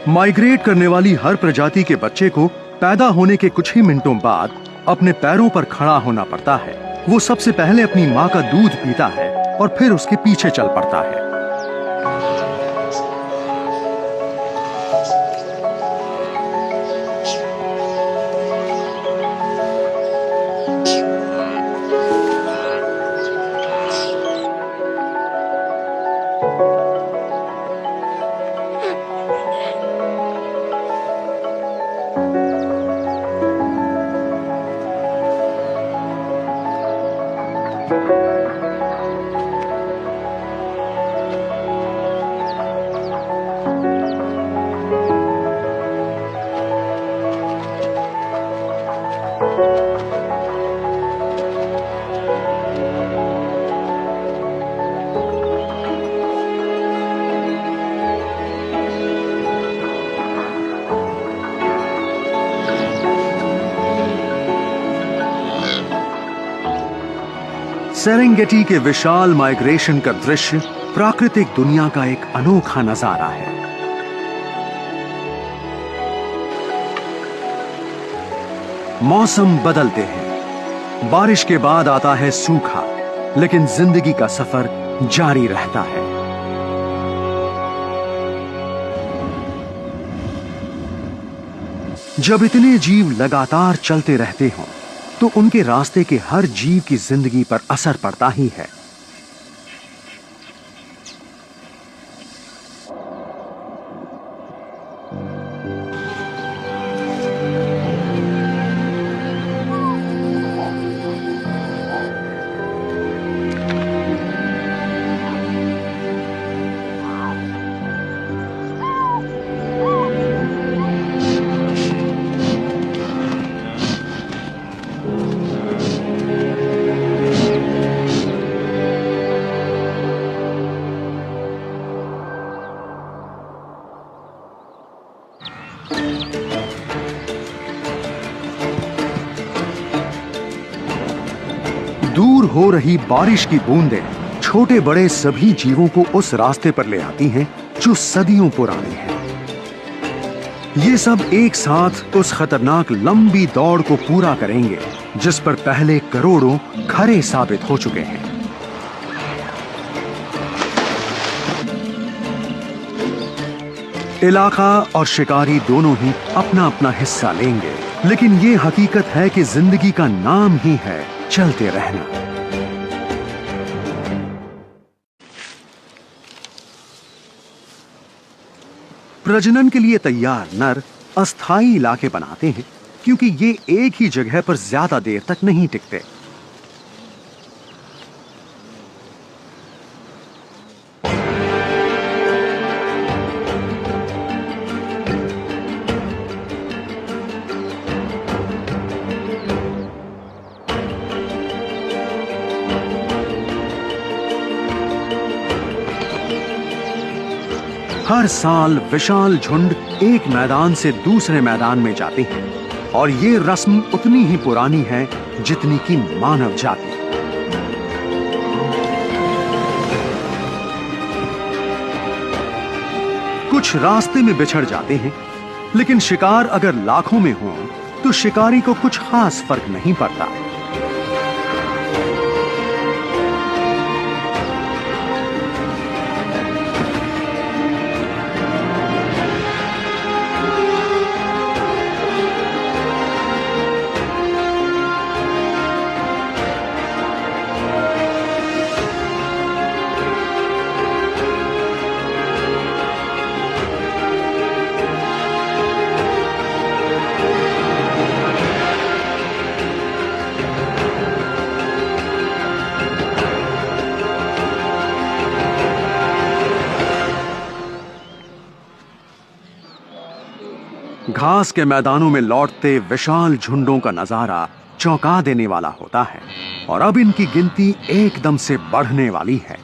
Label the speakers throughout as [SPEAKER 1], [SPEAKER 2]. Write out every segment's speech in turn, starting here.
[SPEAKER 1] Migrate करने वाली हर प्रजाति के बच्चे को पैदा होने के कुछ ही मिनटों बाद अपने पैरों पर खड़ा होना पड़ता है। वो सबसे पहले अपनी माँ का दूध पीता है और फिर उसके पीछे चल पड़ता है। सेरेंगेटी के विशाल माइग्रेशन का दृश्य प्राकृतिक दुनिया का एक अनोखा नजारा है। मौसम बदलते हैं, बारिश के बाद आता है सूखा, लेकिन जिंदगी का सफर जारी रहता है। जब इतने जीव लगातार चलते रहते हों, तो उनके रास्ते के हर जीव की जिंदगी पर असर पड़ता ही है। दूर हो रही बारिश की बूंदें छोटे बड़े सभी जीवों को उस रास्ते पर ले आती हैं जो सदियों पुराने हैं। ये सब एक साथ उस खतरनाक लंबी दौड़ को पूरा करेंगे जिस पर पहले करोड़ों खरे साबित हो चुके हैं। इलाका और शिकारी दोनों ही अपना अपना हिस्सा लेंगे, लेकिन ये हकीकत है कि जिंदगी का नाम ही है चलते रहना। प्रजनन के लिए तैयार नर अस्थायी इलाके बनाते हैं क्योंकि ये एक ही जगह पर ज्यादा देर तक नहीं टिकते। हर साल विशाल झुंड एक मैदान से दूसरे मैदान में जाते हैं और ये रस्म उतनी ही पुरानी है जितनी कि मानव जाति। कुछ रास्ते में बिछड़ जाते हैं, लेकिन शिकार अगर लाखों में हो तो शिकारी को कुछ खास फर्क नहीं पड़ता। घास के मैदानों में लौटते विशाल झुंडों का नजारा चौंका देने वाला होता है और अब इनकी गिनती एकदम से बढ़ने वाली है।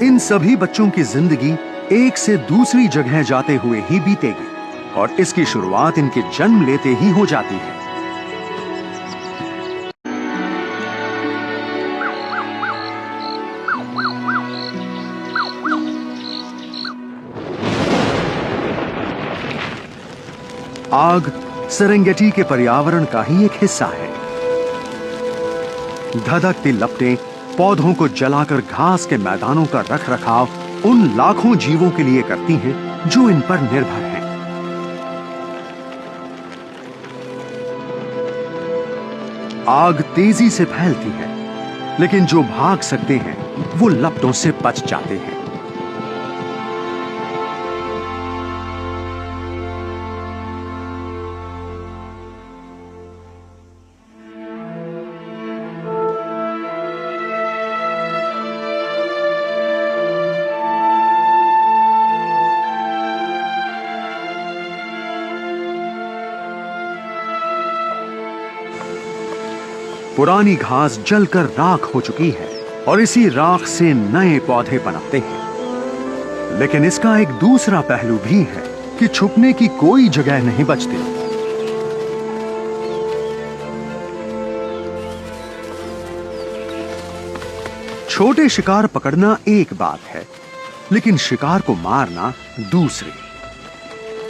[SPEAKER 1] इन सभी बच्चों की जिंदगी एक से दूसरी जगह जाते हुए ही बीतेगी और इसकी शुरुआत इनके जन्म लेते ही हो जाती है। आग सेरेंगेटी के पर्यावरण का ही एक हिस्सा है। धधकती लपटें पौधों को जलाकर घास के मैदानों का रखरखाव उन लाखों जीवों के लिए करती हैं जो इन पर निर्भर हैं। आग तेजी से फैलती है, लेकिन जो भाग सकते हैं वो लपटों से बच जाते हैं। पुरानी घास जलकर राख हो चुकी है और इसी राख से नए पौधे पनपते हैं। लेकिन इसका एक दूसरा पहलू भी है कि छुपने की कोई जगह नहीं बचती। छोटे शिकार पकड़ना एक बात है, लेकिन शिकार को मारना दूसरी।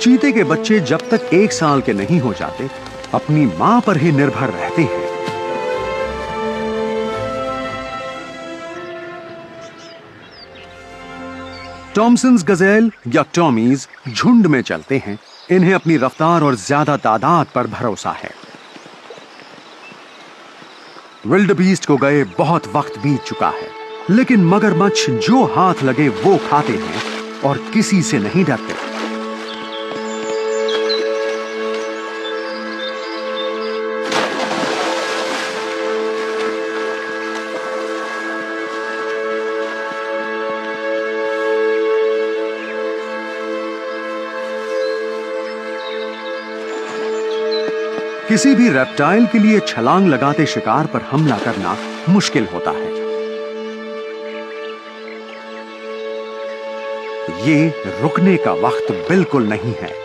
[SPEAKER 1] चीते के बच्चे जब तक 1 साल के नहीं हो जाते अपनी मां पर ही निर्भर रहते हैं। टॉमसन्स गजेल या टॉमीज झुंड में चलते हैं। इन्हें अपनी रफ्तार और ज्यादा तादाद पर भरोसा है। विल्डबीस्ट को गए बहुत वक्त बीत चुका है, लेकिन मगरमच्छ जो हाथ लगे वो खाते हैं और किसी से नहीं डरते। किसी भी रेप्टाइल के लिए छलांग लगाते शिकार पर हमला करना मुश्किल होता है। ये रुकने का वक्त बिल्कुल नहीं है।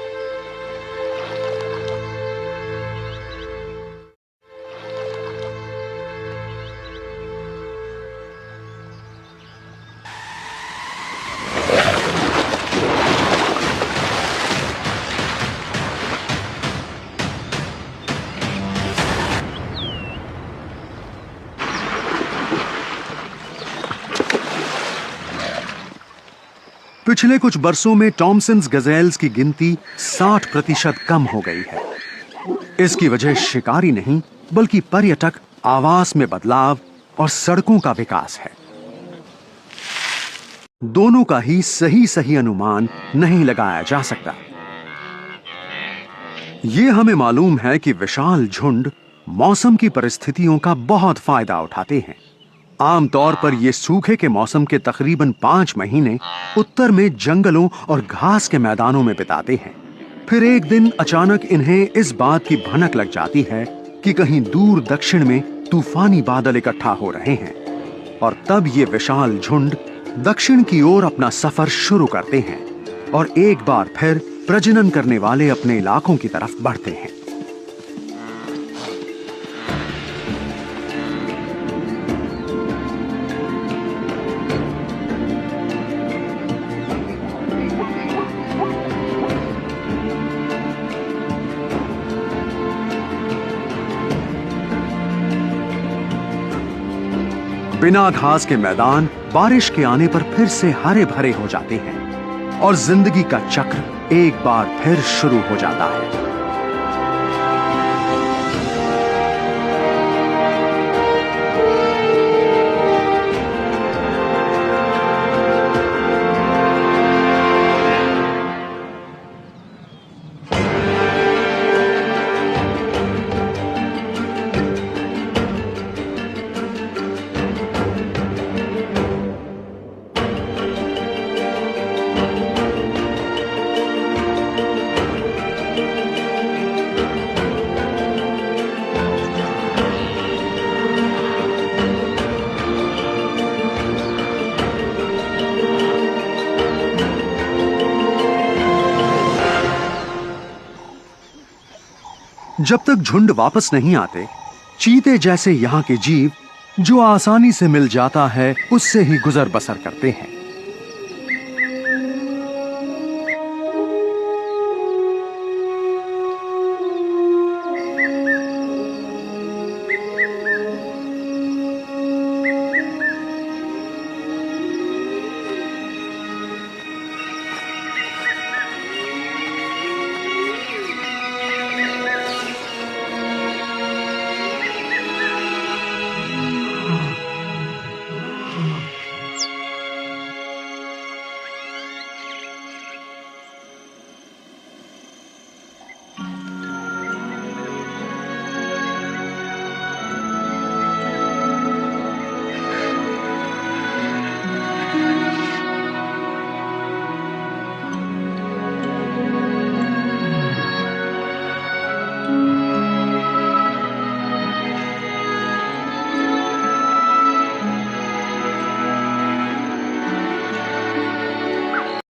[SPEAKER 1] पिछले कुछ बरसों में टॉमसन्स गजेल्स की गिनती 60% कम हो गई है। इसकी वजह शिकारी नहीं बल्कि पर्यटक, आवास में बदलाव और सड़कों का विकास है। दोनों का ही सही अनुमान नहीं लगाया जा सकता। यह हमें मालूम है कि विशाल झुंड मौसम की परिस्थितियों का बहुत फायदा उठाते हैं। आमतौर पर ये सूखे के मौसम के तकरीबन 5 महीने उत्तर में जंगलों और घास के मैदानों में बिताते हैं। फिर एक दिन अचानक इन्हें इस बात की भनक लग जाती है कि कहीं दूर दक्षिण में तूफानी बादल इकट्ठा हो रहे हैं, और तब ये विशाल झुंड दक्षिण की ओर अपना सफर शुरू करते हैं और एक बार फिर प्रजनन करने वाले अपने इलाकों की तरफ बढ़ते हैं। बिना घास के मैदान बारिश के आने पर फिर से हरे भरे हो जाते हैं और जिंदगी का चक्र एक बार फिर शुरू हो जाता है। जब तक झुंड वापस नहीं आते, चीते जैसे यहाँ के जीव जो आसानी से मिल जाता है उससे ही गुजर बसर करते हैं।